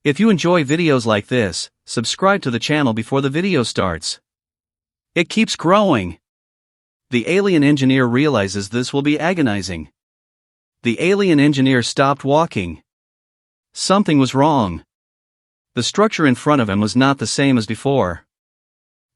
If you enjoy videos like this, subscribe to the channel before the video starts. It keeps growing. The alien engineer realizes this will be agonizing. The alien engineer stopped walking. Something was wrong. The structure in front of him was not the same as before.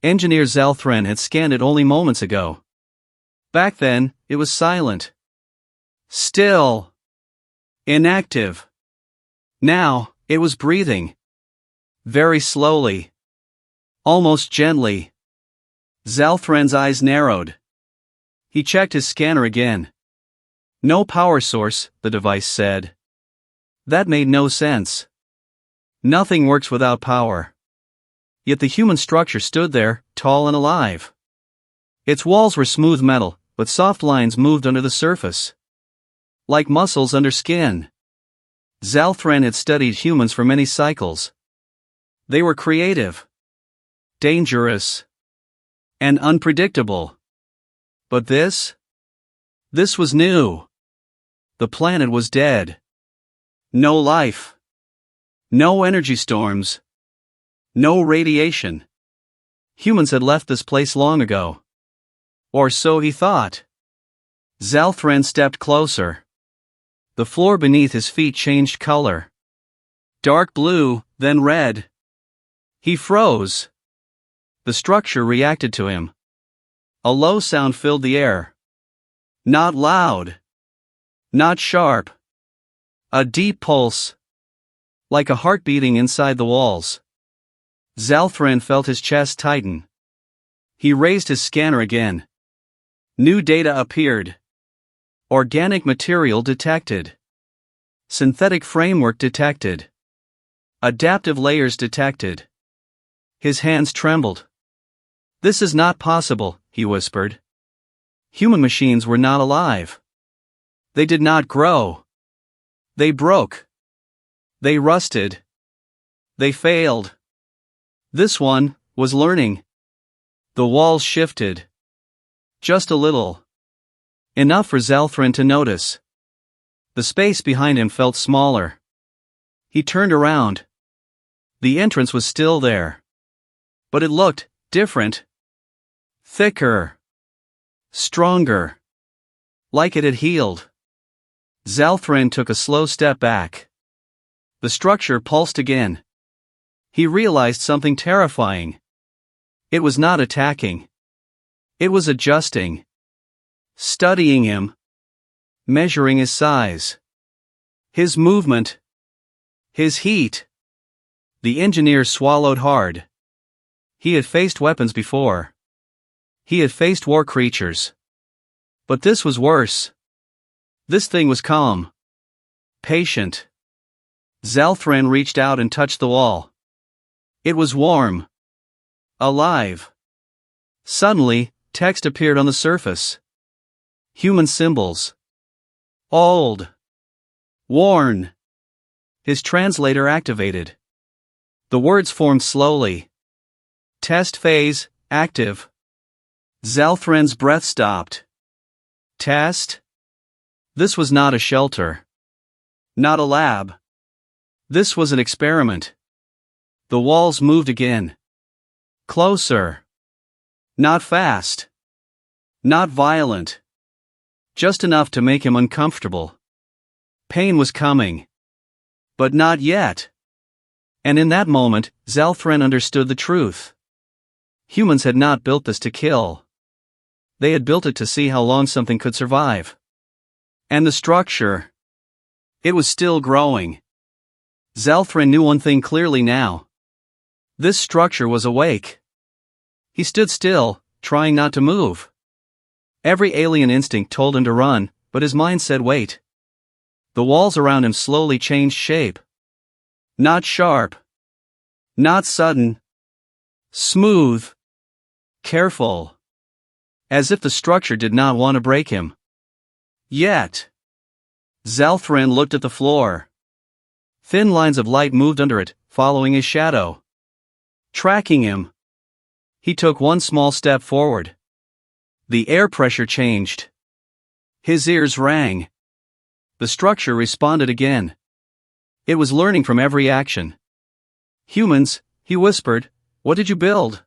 Engineer Zalthran had scanned it only moments ago. Back then, it was silent. Still. Inactive. Now, it was breathing. Very slowly. Almost gently. Zalthran's eyes narrowed. He checked his scanner again. No power source, the device said. That made no sense. Nothing works without power. Yet the human structure stood there, tall and alive. Its walls were smooth metal, but soft lines moved under the surface. Like muscles under skin. Zalthran had studied humans for many cycles. They were creative, dangerous, and unpredictable. But this was new. The planet was dead. No life. No energy storms. No radiation. Humans had left this place long ago. Or so he thought. Zalthran stepped closer. The floor beneath his feet changed color. Dark blue, then red. He froze. The structure reacted to him. A low sound filled the air. Not loud. Not sharp. A deep pulse. Like a heart beating inside the walls. Zalthran felt his chest tighten. He raised his scanner again. New data appeared. Organic material detected. Synthetic framework detected. Adaptive layers detected. His hands trembled. This is not possible, he whispered. Human machines were not alive. They did not grow. They broke. They rusted. They failed. This one was learning. The walls shifted. Just a little. Enough for Zalthran to notice. The space behind him felt smaller. He turned around. The entrance was still there. But it looked different. Thicker. Stronger. Like it had healed. Zalthran took a slow step back. The structure pulsed again. He realized something terrifying. It was not attacking. It was adjusting. Studying him. Measuring his size. His movement. His heat. The engineer swallowed hard. He had faced weapons before. He had faced war creatures. But this was worse. This thing was calm. Patient. Zalthran reached out and touched the wall. It was warm. Alive. Suddenly, text appeared on the surface. Human symbols. Old. Worn. His translator activated. The words formed slowly. Test phase, active. Zalthran's breath stopped. Test? This was not a shelter. Not a lab. This was an experiment. The walls moved again. Closer. Not fast. Not violent. Just enough to make him uncomfortable. Pain was coming. But not yet. And in that moment, Zalthran understood the truth. Humans had not built this to kill. They had built it to see how long something could survive. And the structure. It was still growing. Zalthran knew one thing clearly now. This structure was awake. He stood still, trying not to move. Every alien instinct told him to run, but his mind said wait. The walls around him slowly changed shape. Not sharp. Not sudden. Smooth. Careful. As if the structure did not want to break him. Yet. Zalthran looked at the floor. Thin lines of light moved under it, following his shadow. Tracking him. He took one small step forward. The air pressure changed. His ears rang. The structure responded again. It was learning from every action. Humans, he whispered, what did you build?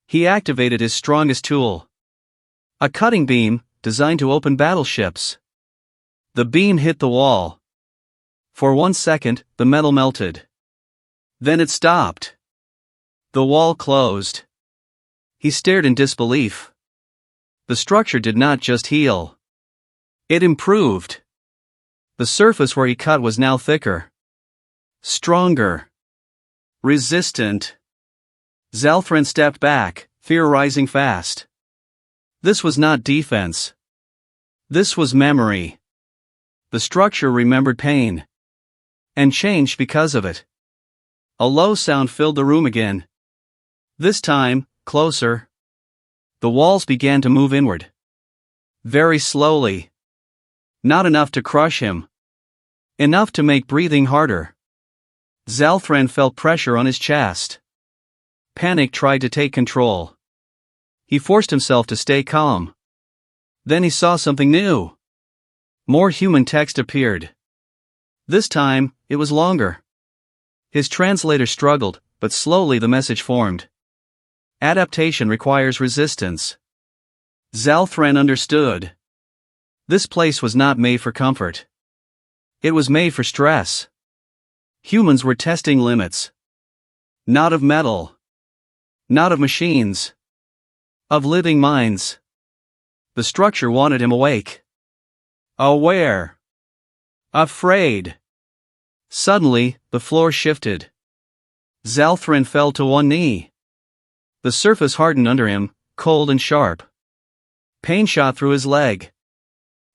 He activated his strongest tool. A cutting beam, designed to open battleships. The beam hit the wall. For 1 second, the metal melted. Then it stopped. The wall closed. He stared in disbelief. The structure did not just heal. It improved. The surface where he cut was now thicker. Stronger. Resistant. Zalthran stepped back, fear rising fast. This was not defense. This was memory. The structure remembered pain. And changed because of it. A low sound filled the room again. This time, closer. The walls began to move inward. Very slowly. Not enough to crush him. Enough to make breathing harder. Zalthran felt pressure on his chest. Panic tried to take control. He forced himself to stay calm. Then he saw something new. More human text appeared. This time, it was longer. His translator struggled, but slowly the message formed. Adaptation requires resistance. Zalthran understood. This place was not made for comfort. It was made for stress. Humans were testing limits. Not of metal. Not of machines. Of living minds. The structure wanted him awake. Aware. Afraid. Suddenly, the floor shifted. Zalthran fell to one knee. The surface hardened under him, cold and sharp. Pain shot through his leg.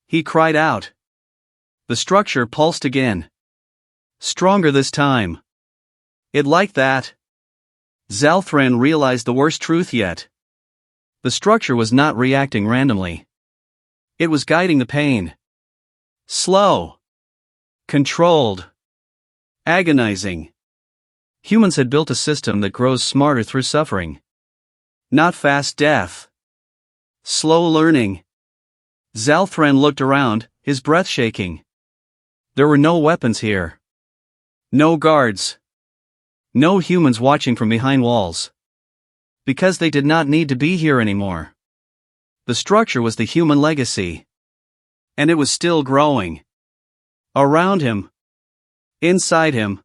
He cried out. The structure pulsed again. Stronger this time. It liked that. Zalthran realized the worst truth yet. The structure was not reacting randomly. It was guiding the pain. Slow. Controlled. Agonizing. Humans had built a system that grows smarter through suffering. Not fast death. Slow learning. Zalthran looked around, his breath shaking. There were no weapons here. No guards. No humans watching from behind walls. Because they did not need to be here anymore. The structure was the human legacy. And it was still growing. Around him. Inside him.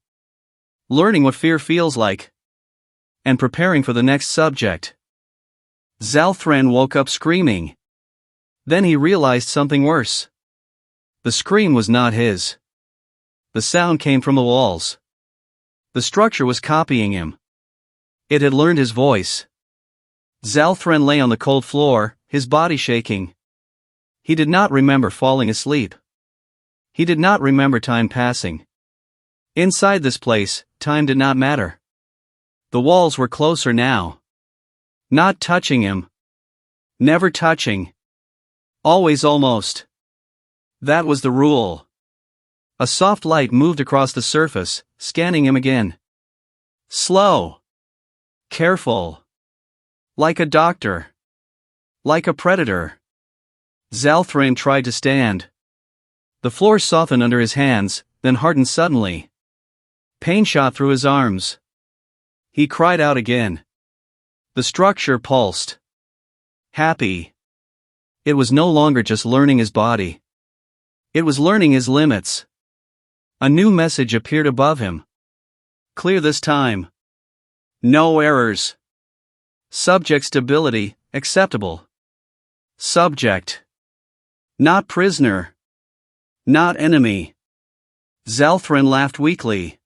Learning what fear feels like. And preparing for the next subject. Zalthran woke up screaming. Then he realized something worse. The scream was not his. The sound came from the walls. The structure was copying him. It had learned his voice. Zalthran lay on the cold floor, his body shaking. He did not remember falling asleep. He did not remember time passing. Inside this place, time did not matter. The walls were closer now. Not touching him. Never touching. Always almost. That was the rule. A soft light moved across the surface, scanning him again. Slow. Careful. Like a doctor. Like a predator. Zalthran tried to stand. The floor softened under his hands, then hardened suddenly. Pain shot through his arms. He cried out again. The structure pulsed. Happy. It was no longer just learning his body. It was learning his limits. A new message appeared above him. Clear this time. No errors. Subject stability, acceptable. Subject. Not prisoner. Not enemy. Zalthran laughed weakly.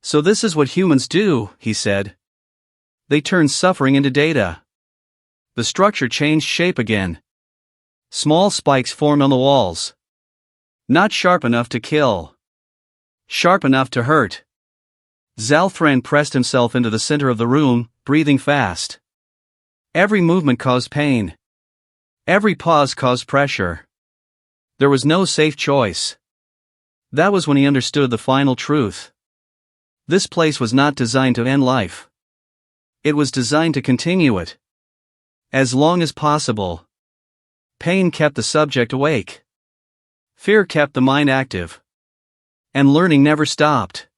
So this is what humans do, he said. They turn suffering into data. The structure changed shape again. Small spikes formed on the walls. Not sharp enough to kill. Sharp enough to hurt. Zalthran pressed himself into the center of the room, breathing fast. Every movement caused pain. Every pause caused pressure. There was no safe choice. That was when he understood the final truth. This place was not designed to end life. It was designed to continue it. As long as possible. Pain kept the subject awake. Fear kept the mind active. And learning never stopped.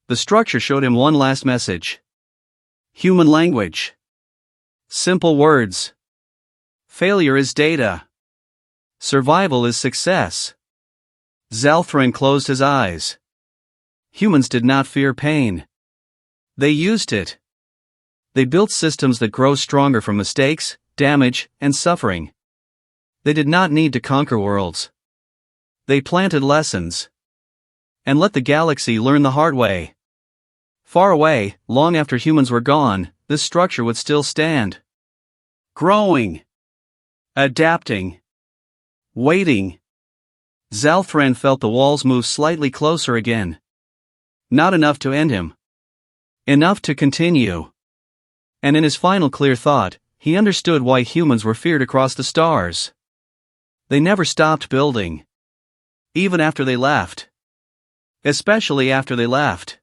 The structure showed him one last message. Human language. Simple words. Failure is data. Survival is success. Zalthran closed his eyes. Humans did not fear pain. They used it. They built systems that grow stronger from mistakes, damage, and suffering. They did not need to conquer worlds. They planted lessons. And let the galaxy learn the hard way. Far away, long after humans were gone, this structure would still stand. Growing. Adapting. Waiting. Zalthran felt the walls move slightly closer again. Not enough to end him. Enough to continue. And in his final clear thought, he understood why humans were feared across the stars. They never stopped building. Even after they left. Especially after they left.